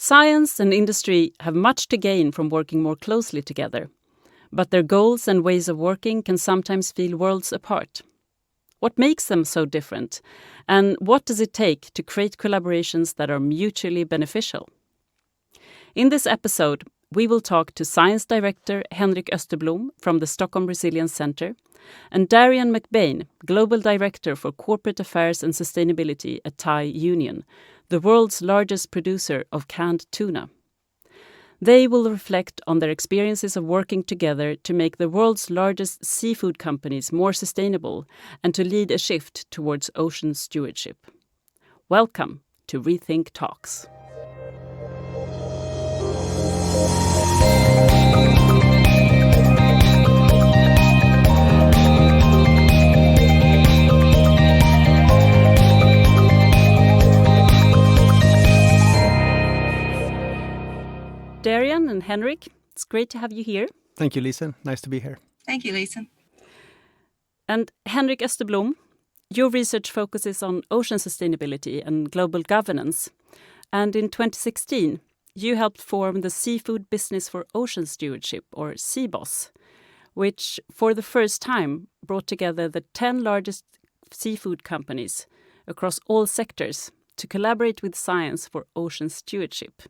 Science and industry have much to gain from working more closely together, but their goals and ways of working can sometimes feel worlds apart. What makes them so different, and what does it take to create collaborations that are mutually beneficial? In this episode, we will talk to Science Director Henrik Österblom from the Stockholm Resilience Center and Darian McBain, Global Director for Corporate Affairs and Sustainability at Thai Union, the world's largest producer of canned tuna. They will reflect on their experiences of working together to make the world's largest seafood companies more sustainable and to lead a shift towards ocean stewardship. Welcome to Rethink Talks. Darian and Henrik, it's great to have you here. Thank you, Lisa. Nice to be here. Thank you, Lisa. And Henrik Österblom, your research focuses on ocean sustainability and global governance. And in 2016, you helped form the Seafood Business for Ocean Stewardship, or CBOS, which for the first time brought together the 10 largest seafood companies across all sectors to collaborate with science for ocean stewardship.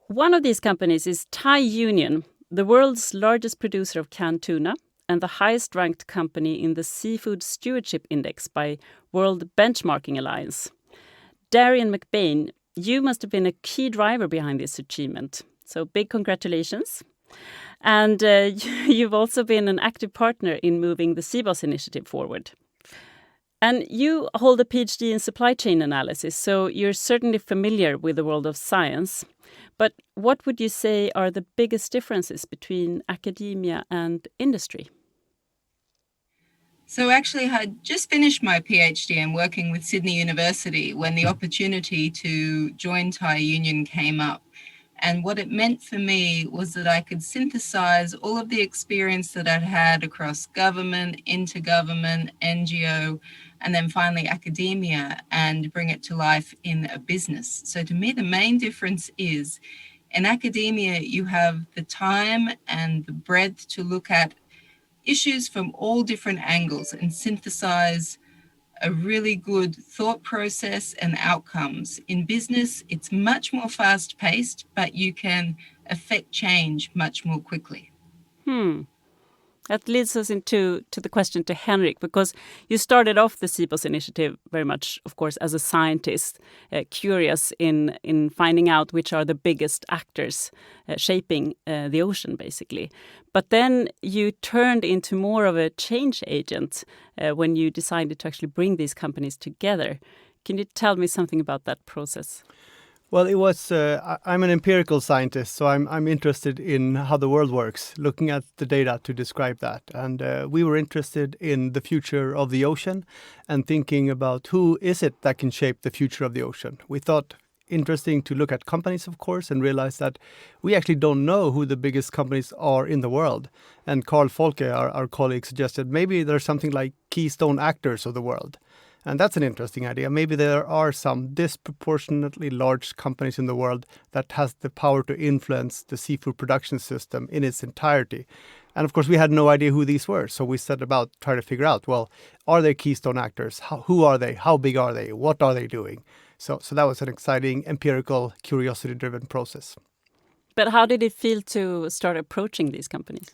One of these companies is Thai Union, the world's largest producer of canned tuna and the highest-ranked company in the Seafood Stewardship Index by World Benchmarking Alliance. Darian McBain, you must have been a key driver behind this achievement, so big congratulations. And you've also been an active partner in moving the CBOS initiative forward. And you hold a PhD in supply chain analysis, so you're certainly familiar with the world of science. But what would you say are the biggest differences between academia and industry? So actually, I had just finished my PhD and working with Sydney University when the opportunity to join Thai Union came up. And what it meant for me was that I could synthesize all of the experience that I'd had across government, intergovernment, NGO, and then finally academia, and bring it to life in a business. So to me, the main difference is in academia, you have the time and the breadth to look at issues from all different angles and synthesize a really good thought process and outcomes. In business, it's much more fast-paced, but you can affect change much more quickly. That leads us into the question to Henrik, because you started off the CBOS initiative very much, of course, as a scientist, curious in finding out which are the biggest actors shaping the ocean, basically. But then you turned into more of a change agent when you decided to actually bring these companies together. Can you tell me something about that process? Well, it was. I'm an empirical scientist, so I'm interested in how the world works, looking at the data to describe that. And we were interested in the future of the ocean and thinking about who is it that can shape the future of the ocean. We thought interesting to look at companies, of course, and realize that we actually don't know who the biggest companies are in the world. And Carl Folke, our colleague, suggested maybe there's something like keystone actors of the world. And that's an interesting idea. Maybe there are some disproportionately large companies in the world that has the power to influence the seafood production system in its entirety. And of course, we had no idea who these were. So we set about trying to figure out, well, are they keystone actors? Who are they? How big are they? What are they doing? So that was an exciting, empirical, curiosity-driven process. But how did it feel to start approaching these companies?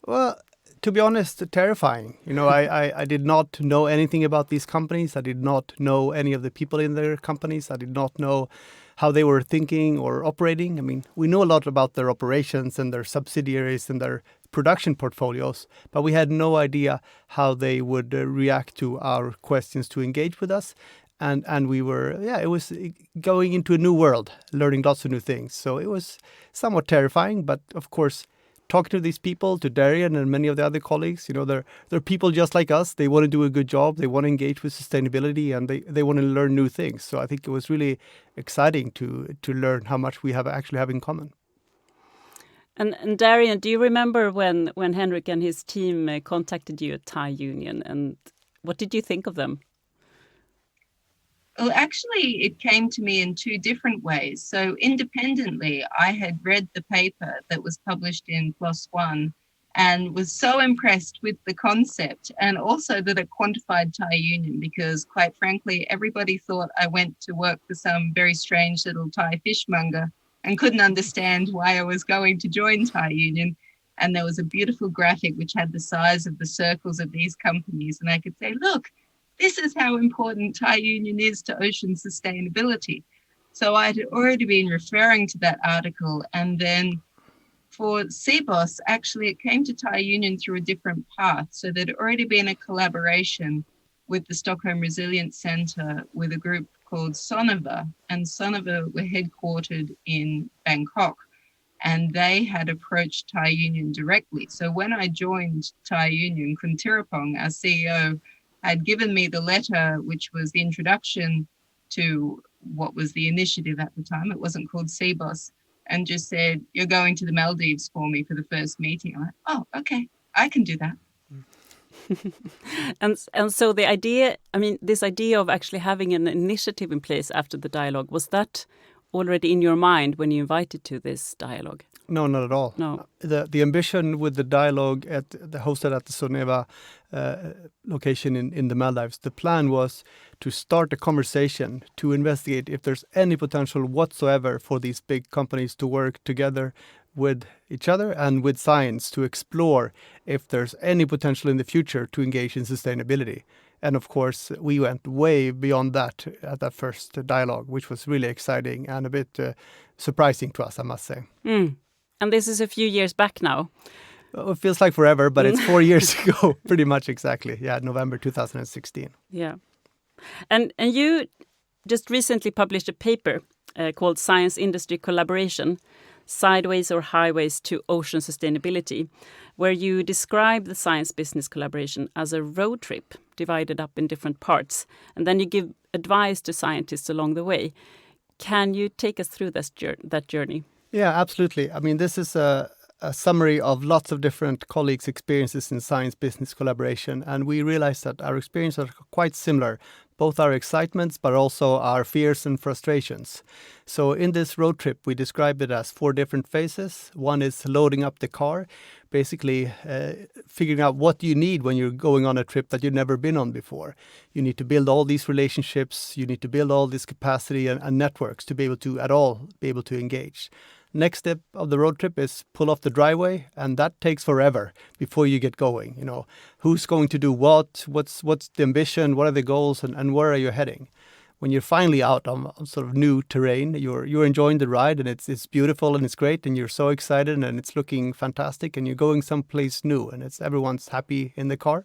Well, to be honest, terrifying. You know, I did not know anything about these companies. I did not know any of the people in their companies. I did not know how they were thinking or operating. I mean, we know a lot about their operations and their subsidiaries and their production portfolios, but we had no idea how they would react to our questions to engage with us. And we were, it was going into a new world, learning lots of new things. So it was somewhat terrifying, but of course, talking to these people, to Darian and many of the other colleagues, you know, they're people just like us. They want to do a good job. They want to engage with sustainability, and they want to learn new things. So I think it was really exciting to learn how much we actually have in common. And Darian, do you remember when Henrik and his team contacted you at Thai Union, and what did you think of them? Well, actually, it came to me in two different ways. So independently, I had read the paper that was published in PLOS ONE and was so impressed with the concept, and also that it quantified Thai Union, because quite frankly, everybody thought I went to work for some very strange little Thai fishmonger and couldn't understand why I was going to join Thai Union. And there was a beautiful graphic which had the size of the circles of these companies. And I could say, look, this is how important Thai Union is to ocean sustainability. So I had already been referring to that article. And then for CBOS, actually, it came to Thai Union through a different path. So there'd already been a collaboration with the Stockholm Resilience Centre with a group called Sonova. And Sonova were headquartered in Bangkok. And they had approached Thai Union directly. So when I joined Thai Union, Kun Tirapong, our CEO, had given me the letter, which was the introduction to what was the initiative at the time. It wasn't called CBOS, and just said, you're going to the Maldives for me for the first meeting. I'm like, oh, okay, I can do that. And so the idea, I mean, this idea of actually having an initiative in place after the dialogue, was that already in your mind when you invited to this dialogue? No, not at all. No. The ambition with the dialogue hosted at the Soneva location in the Maldives, the plan was to start a conversation to investigate if there's any potential whatsoever for these big companies to work together with each other and with science to explore if there's any potential in the future to engage in sustainability. And of course, we went way beyond that at that first dialogue, which was really exciting and a bit surprising to us, I must say. And this is a few years back now. Well, it feels like forever, but it's 4 years ago, pretty much exactly. Yeah, November 2016. Yeah. And you just recently published a paper called Science Industry Collaboration, Sideways or Highways to Ocean Sustainability, where you describe the science-business collaboration as a road trip divided up in different parts. And then you give advice to scientists along the way. Can you take us through that journey? Yeah, absolutely. I mean, this is a summary of lots of different colleagues' experiences in science-business collaboration, and we realized that our experiences are quite similar, both our excitements but also our fears and frustrations. So in this road trip, we describe it as 4 different phases. One is loading up the car, basically figuring out what you need when you're going on a trip that you've never been on before. You need to build all these relationships, you need to build all this capacity and networks to be able to engage. Next step of the road trip is pull off the driveway, and that takes forever before you get going. You know, who's going to do what, what's the ambition, what are the goals, and where are you heading? When you're finally out on sort of new terrain, you're enjoying the ride, and it's beautiful and it's great, and you're so excited and it's looking fantastic, and you're going someplace new, and everyone's happy in the car.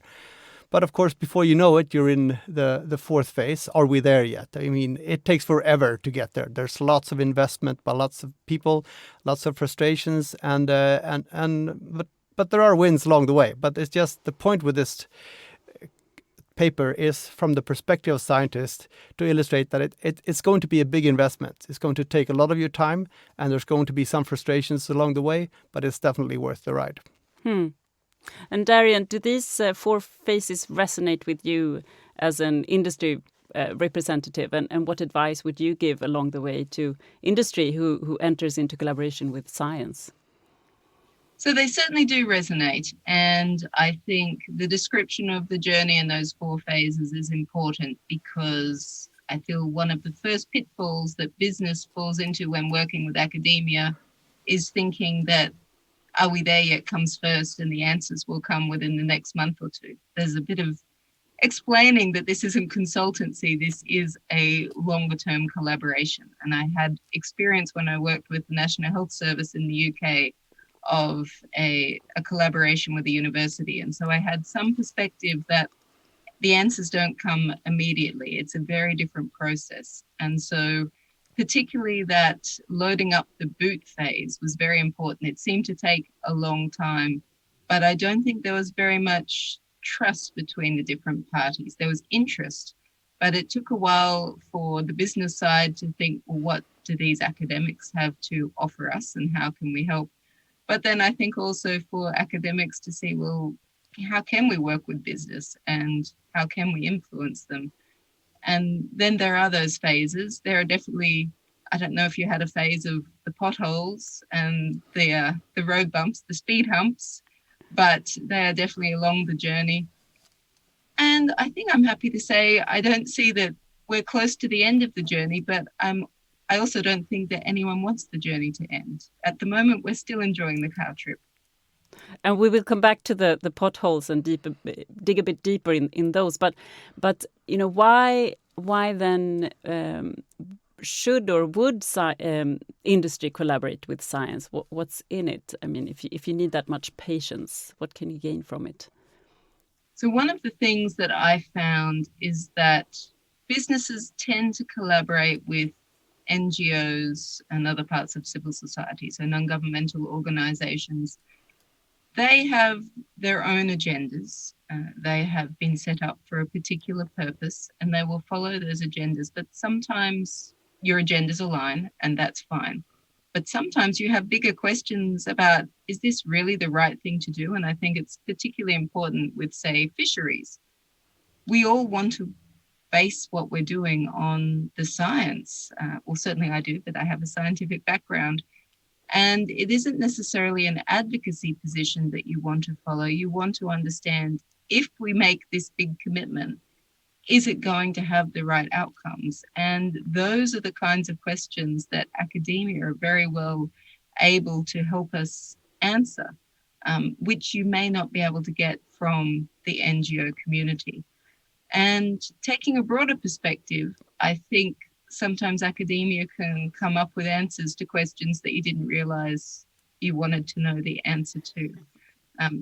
But of course, before you know it, you're in the 4th phase. Are we there yet? I mean, it takes forever to get there. There's lots of investment by lots of people, lots of frustrations, but there are wins along the way. But it's just the point with this paper is from the perspective of scientists to illustrate that it's going to be a big investment. It's going to take a lot of your time, and there's going to be some frustrations along the way, but it's definitely worth the ride. And Darian, do these 4 phases resonate with you as an industry representative? And what advice would you give along the way to industry who enters into collaboration with science? So they certainly do resonate. And I think the description of the journey in those 4 phases is important, because I feel one of the first pitfalls that business falls into when working with academia is thinking that are we there yet comes first and the answers will come within the next month or 2. There's a bit of explaining that this isn't consultancy, this is a longer term collaboration. And I had experience when I worked with the National Health Service in the UK of a collaboration with the university. And so I had some perspective that the answers don't come immediately. It's a very different process. And so particularly that loading up the boot phase was very important. It seemed to take a long time, but I don't think there was very much trust between the different parties. There was interest, but it took a while for the business side to think, well, what do these academics have to offer us and how can we help? But then I think also for academics to see, well, how can we work with business and how can we influence them? And then there are those phases. There are definitely, I don't know if you had a phase of the potholes and the road bumps, the speed humps, but they are definitely along the journey. And I think I'm happy to say I don't see that we're close to the end of the journey, but I also don't think that anyone wants the journey to end. At the moment, we're still enjoying the car trip. And we will come back to the potholes and dig a bit deeper in those. But why then should or would industry collaborate with science? What's in it? I mean, if you need that much patience, what can you gain from it? So one of the things that I found is that businesses tend to collaborate with NGOs and other parts of civil society, so non-governmental organizations. They have their own agendas. They have been set up for a particular purpose, and they will follow those agendas. But sometimes your agendas align, and that's fine. But sometimes you have bigger questions about, is this really the right thing to do? And I think it's particularly important with, say, fisheries. We all want to base what we're doing on the science. Well, certainly I do, but I have a scientific background. And it isn't necessarily an advocacy position that you want to follow. You want to understand, if we make this big commitment, is it going to have the right outcomes? And those are the kinds of questions that academia are very well able to help us answer, which you may not be able to get from the NGO community. And taking a broader perspective, I think sometimes academia can come up with answers to questions that you didn't realize you wanted to know the answer to.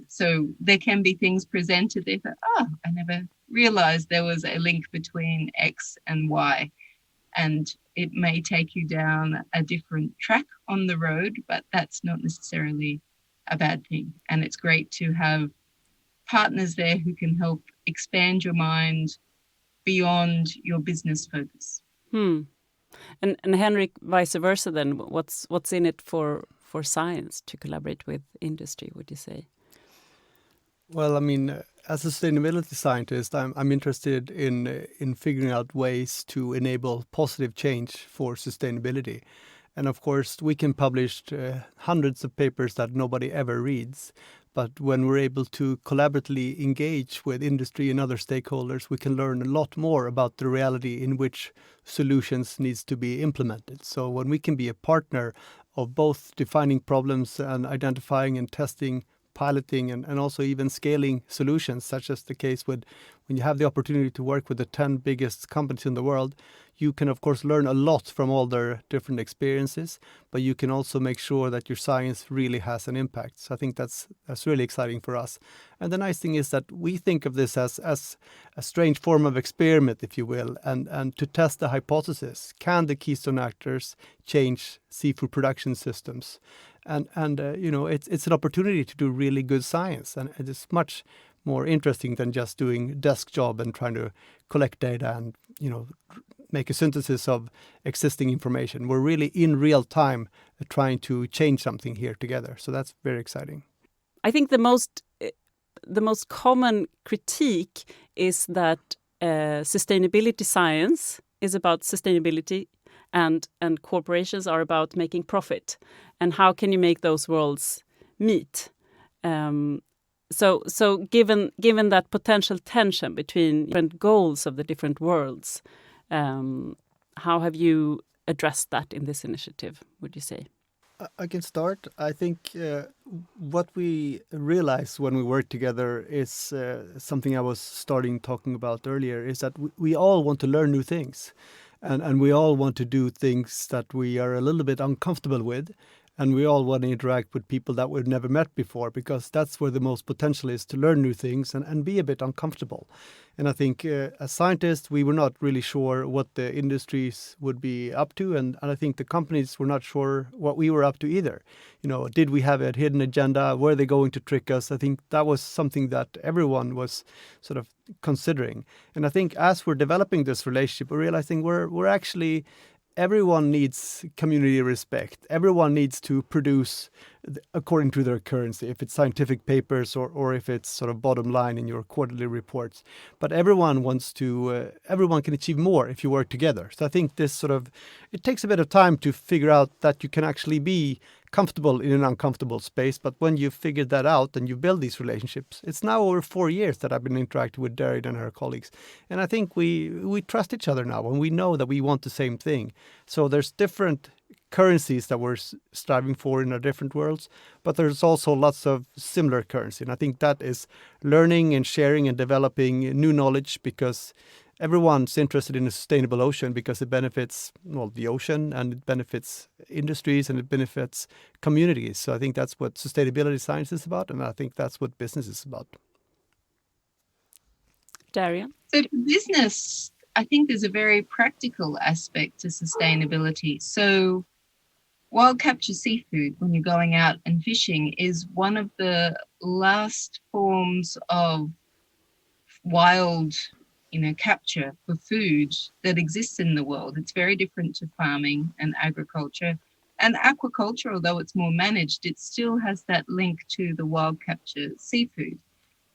So there can be things presented there that, I never realized there was a link between X and Y. And it may take you down a different track on the road, but that's not necessarily a bad thing. And it's great to have partners there who can help expand your mind beyond your business focus. And Henrik, vice versa then, what's in it for science to collaborate with industry, would you say? Well, I mean, as a sustainability scientist, I'm interested in figuring out ways to enable positive change for sustainability. And of course, we can publish hundreds of papers that nobody ever reads. But when we're able to collaboratively engage with industry and other stakeholders, we can learn a lot more about the reality in which solutions needs to be implemented. So when we can be a partner of both defining problems and identifying and testing, piloting and also even scaling solutions, such as the case with when you have the opportunity to work with the 10 biggest companies in the world, you can of course learn a lot from all their different experiences, but you can also make sure that your science really has an impact. So I think that's really exciting for us. And the nice thing is that we think of this as a strange form of experiment, if you will, and to test the hypothesis. Can the keystone actors change seafood production systems? And it's an opportunity to do really good science, and it is much more interesting than just doing desk job and trying to collect data and make a synthesis of existing information. We're really in real time trying to change something here together, so that's very exciting. I think the most common critique is that sustainability science is about sustainability and corporations are about making profit. And how can you make those worlds meet? So given that potential tension between different goals of the different worlds, how have you addressed that in this initiative, would you say? I can start. I think what we realized when we worked together is something I was starting talking about earlier, is that we all want to learn new things. And we all want to do things that we are a little bit uncomfortable with. And we all want to interact with people that we've never met before, because that's where the most potential is, to learn new things and be a bit uncomfortable. And I think as scientists, we were not really sure what the industries would be up to. And I think the companies were not sure what we were up to either. Did we have a hidden agenda? Were they going to trick us? I think that was something that everyone was sort of considering. And I think as we're developing this relationship, we're realizing we're actually... Everyone needs community respect. Everyone needs to produce according to their currency, if it's scientific papers or if it's sort of bottom line in your quarterly reports. But everyone can achieve more if you work together. So I think it takes a bit of time to figure out that you can actually be comfortable in an uncomfortable space. But when you figured that out and you build these relationships, it's now over 4 years that I've been interacting with Darian and her colleagues. And I think we trust each other now, and we know that we want the same thing. So there's different currencies that we're striving for in our different worlds, but there's also lots of similar currency. And I think that is learning and sharing and developing new knowledge, because everyone's interested in a sustainable ocean because it benefits, the ocean, and it benefits industries, and it benefits communities. So I think that's what sustainability science is about, and I think that's what business is about. Darian? So for business, I think there's a very practical aspect to sustainability. So wild capture seafood, when you're going out and fishing, is one of the last forms of wild capture for food that exists in the world. It's very different to farming and agriculture. And aquaculture, although it's more managed, it still has that link to the wild capture seafood.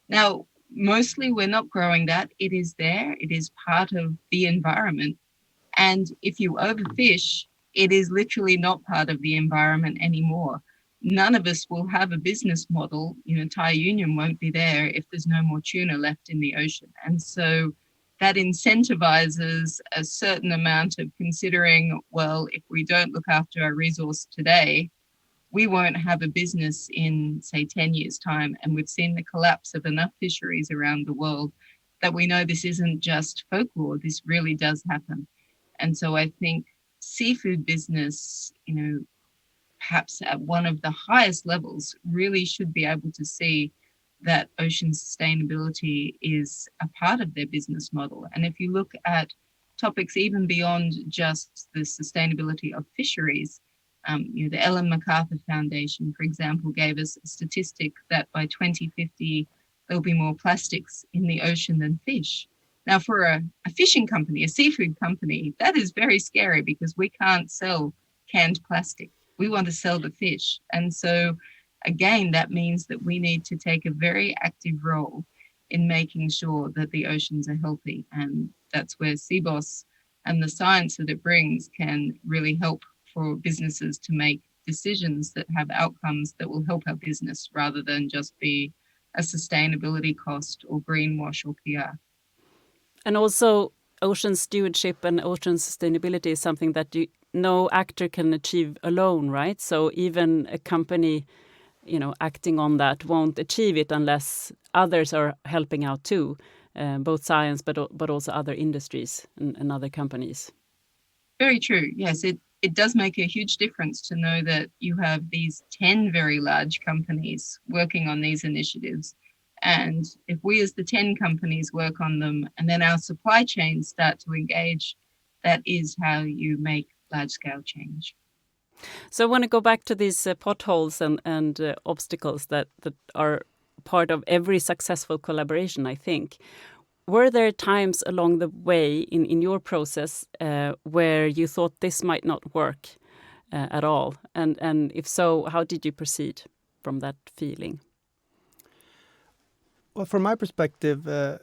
Now, mostly we're not growing that. It is there. It is part of the environment. And if you overfish, it is literally not part of the environment anymore. None of us will have a business model. Thai Union won't be there if there's no more tuna left in the ocean. And so that incentivizes a certain amount of considering, well, if we don't look after our resource today, we won't have a business in, say, 10 years' time. And we've seen the collapse of enough fisheries around the world that we know this isn't just folklore. This really does happen. And so I think seafood business, perhaps at one of the highest levels, really should be able to see that ocean sustainability is a part of their business model. And if you look at topics even beyond just the sustainability of fisheries, the Ellen MacArthur Foundation, for example, gave us a statistic that by 2050, there'll be more plastics in the ocean than fish. Now, for a fishing company, a seafood company, that is very scary because we can't sell canned plastic. We want to sell the fish. And so, again, that means that we need to take a very active role in making sure that the oceans are healthy. And that's where CBOS and the science that it brings can really help for businesses to make decisions that have outcomes that will help our business rather than just be a sustainability cost or greenwash or PR. And also, ocean stewardship and ocean sustainability is something that no actor can achieve alone, right? So even a company, acting on that won't achieve it unless others are helping out too, both science but also other industries and other companies. Very true. Yes, it does make a huge difference to know that you have these 10 very large companies working on these initiatives. And if we as the 10 companies work on them and then our supply chains start to engage, that is how you make large-scale change. So I want to go back to these potholes and obstacles that are part of every successful collaboration, I think. Were there times along the way in your process where you thought this might not work at all? And if so, how did you proceed from that feeling? Well, from my perspective, the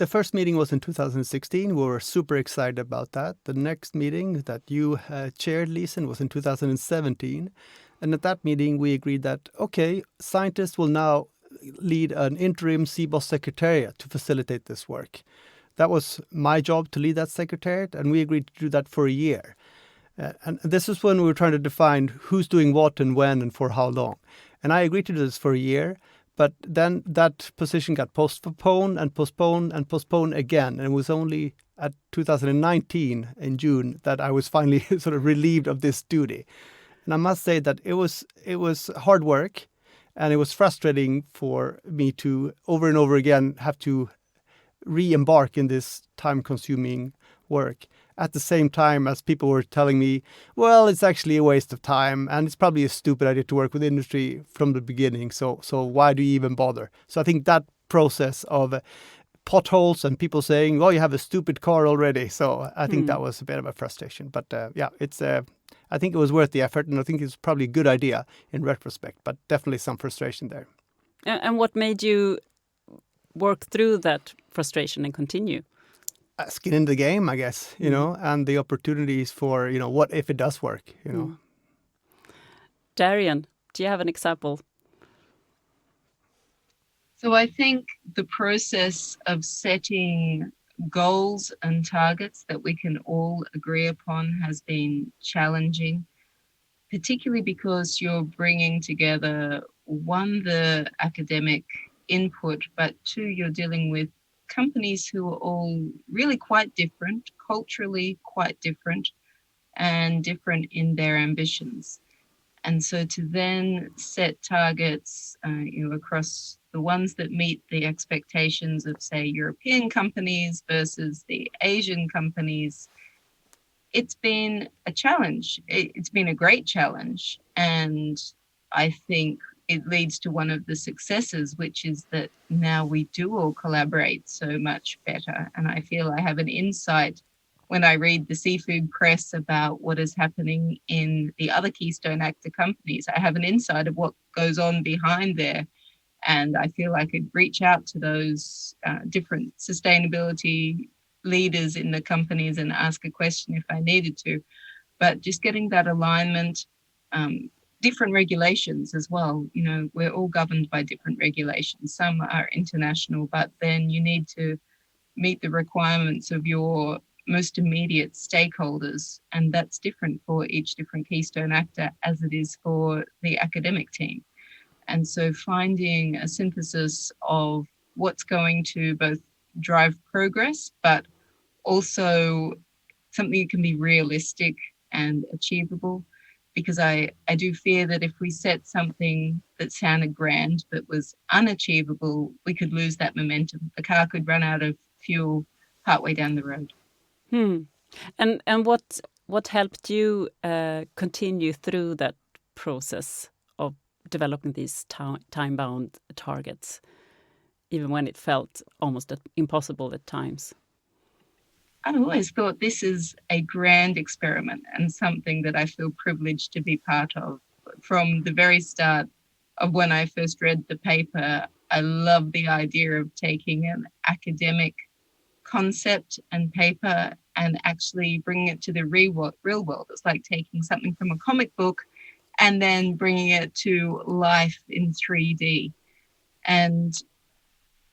first meeting was in 2016. We were super excited about that. The next meeting that you chaired, Lisen, was in 2017. And at that meeting, we agreed that, okay, scientists will now lead an interim CBOS secretariat to facilitate this work. That was my job to lead that secretariat, and we agreed to do that for a year. And this is when we were trying to define who's doing what and when and for how long. And I agreed to do this for a year. But then that position got postponed and postponed and postponed again. And it was only at 2019 in June that I was finally sort of relieved of this duty. And I must say that it was hard work, and it was frustrating for me to over and over again have to re-embark in this time-consuming work. At the same time as people were telling me, well, it's actually a waste of time and it's probably a stupid idea to work with industry from the beginning. So why do you even bother? So I think that process of potholes and people saying, well, you have a stupid car already. So I think that was a bit of a frustration. But it's I think it was worth the effort, and I think it's probably a good idea in retrospect, but definitely some frustration there. And what made you work through that frustration and continue? Skin in the game, I guess, and the opportunities for, what if it does work, Darian, do you have an example? So I think the process of setting goals and targets that we can all agree upon has been challenging, particularly because you're bringing together, one, the academic input, but two, you're dealing with companies who are all really quite different, culturally quite different, and different in their ambitions. And so to then set targets, across the ones that meet the expectations of, say, European companies versus the Asian companies, it's been a challenge. It's been a great challenge. And I think it leads to one of the successes, which is that now we do all collaborate so much better. And I feel I have an insight when I read the seafood press about what is happening in the other Keystone Actor companies. I have an insight of what goes on behind there. And I feel I could reach out to those different sustainability leaders in the companies and ask a question if I needed to. But just getting that alignment, different regulations as well. We're all governed by different regulations. Some are international, but then you need to meet the requirements of your most immediate stakeholders. And that's different for each different Keystone Actor as it is for the academic team. And so finding a synthesis of what's going to both drive progress, but also something that can be realistic and achievable. Because I do fear that if we set something that sounded grand but was unachievable, we could lose that momentum. The car could run out of fuel partway down the road. And what helped you continue through that process of developing these time-bound targets, even when it felt almost impossible at times? I've always thought this is a grand experiment and something that I feel privileged to be part of. From the very start of when I first read the paper, I love the idea of taking an academic concept and paper and actually bringing it to the real world. It's like taking something from a comic book and then bringing it to life in 3D. And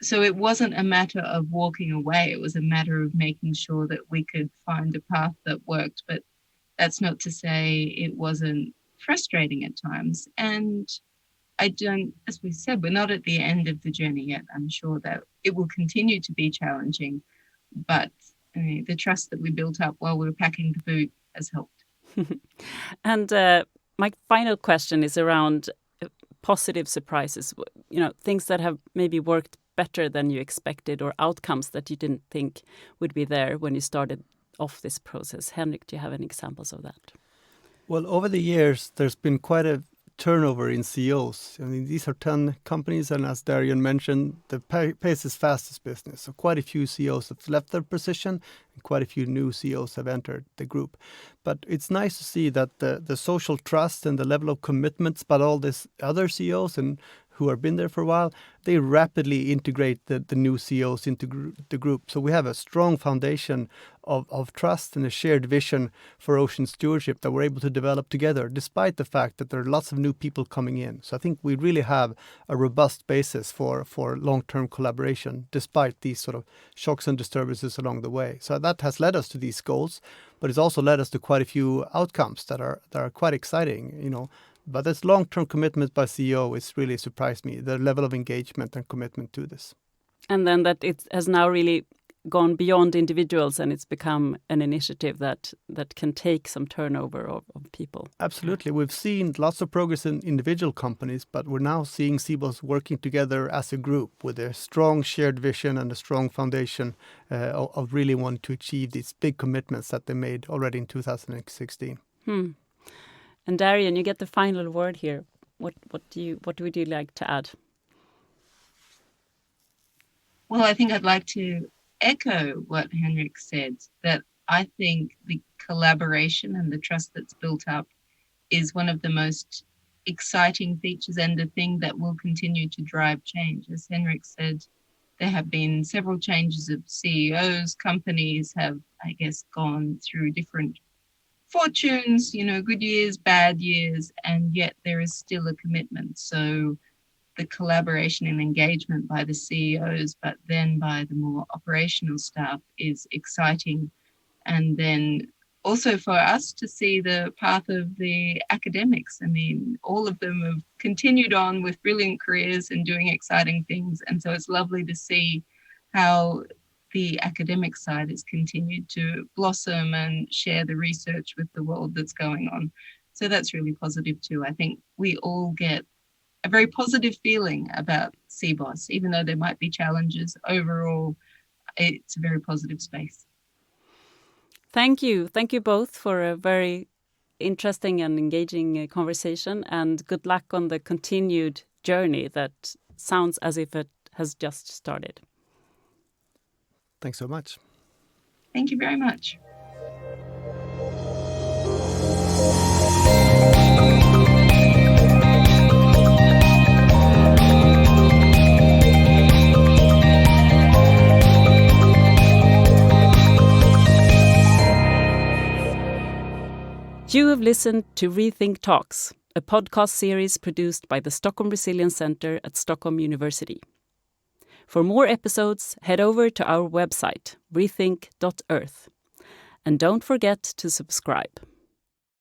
so it wasn't a matter of walking away. It was a matter of making sure that we could find a path that worked. But that's not to say it wasn't frustrating at times. And as we said, we're not at the end of the journey yet. I'm sure that it will continue to be challenging, but the trust that we built up while we were packing the boot has helped. And my final question is around positive surprises, things that have maybe worked better than you expected, or outcomes that you didn't think would be there when you started off this process. Henrik, do you have any examples of that? Well, over the years, there's been quite a turnover in CEOs. I mean, these are 10 companies, and as Darian mentioned, the pace is fastest business. So quite a few CEOs have left their position, and quite a few new CEOs have entered the group. But it's nice to see that the social trust and the level of commitments by all these other CEOs and who have been there for a while, they rapidly integrate the new CEOs into the group. So we have a strong foundation of trust and a shared vision for ocean stewardship that we're able to develop together, despite the fact that there are lots of new people coming in. So I think we really have a robust basis for long-term collaboration, despite these sort of shocks and disturbances along the way. So that has led us to these goals, but it's also led us to quite a few outcomes that are quite exciting, But this long-term commitment by CEO, it's really surprised me, the level of engagement and commitment to this. And then that it has now really gone beyond individuals, and it's become an initiative that can take some turnover of people. Absolutely. We've seen lots of progress in individual companies, but we're now seeing CBOs working together as a group with a strong shared vision and a strong foundation of really wanting to achieve these big commitments that they made already in 2016. And Darian, you get the final word here. What would you like to add? Well, I think I'd like to echo what Henrik said, that I think the collaboration and the trust that's built up is one of the most exciting features and the thing that will continue to drive change. As Henrik said, there have been several changes of CEOs. Companies have, I guess, gone through different fortunes, good years, bad years, and yet there is still a commitment. So the collaboration and engagement by the CEOs, but then by the more operational staff is exciting. And then also for us to see the path of the academics. I mean, all of them have continued on with brilliant careers and doing exciting things. And so it's lovely to see how the academic side has continued to blossom and share the research with the world that's going on. So that's really positive too. I think we all get a very positive feeling about CBOS, even though there might be challenges. Overall, it's a very positive space. Thank you. Thank you both for a very interesting and engaging conversation, and good luck on the continued journey that sounds as if it has just started. Thanks so much. Thank you very much. You have listened to Rethink Talks, a podcast series produced by the Stockholm Resilience Center at Stockholm University. For more episodes, head over to our website, rethink.earth. And don't forget to subscribe.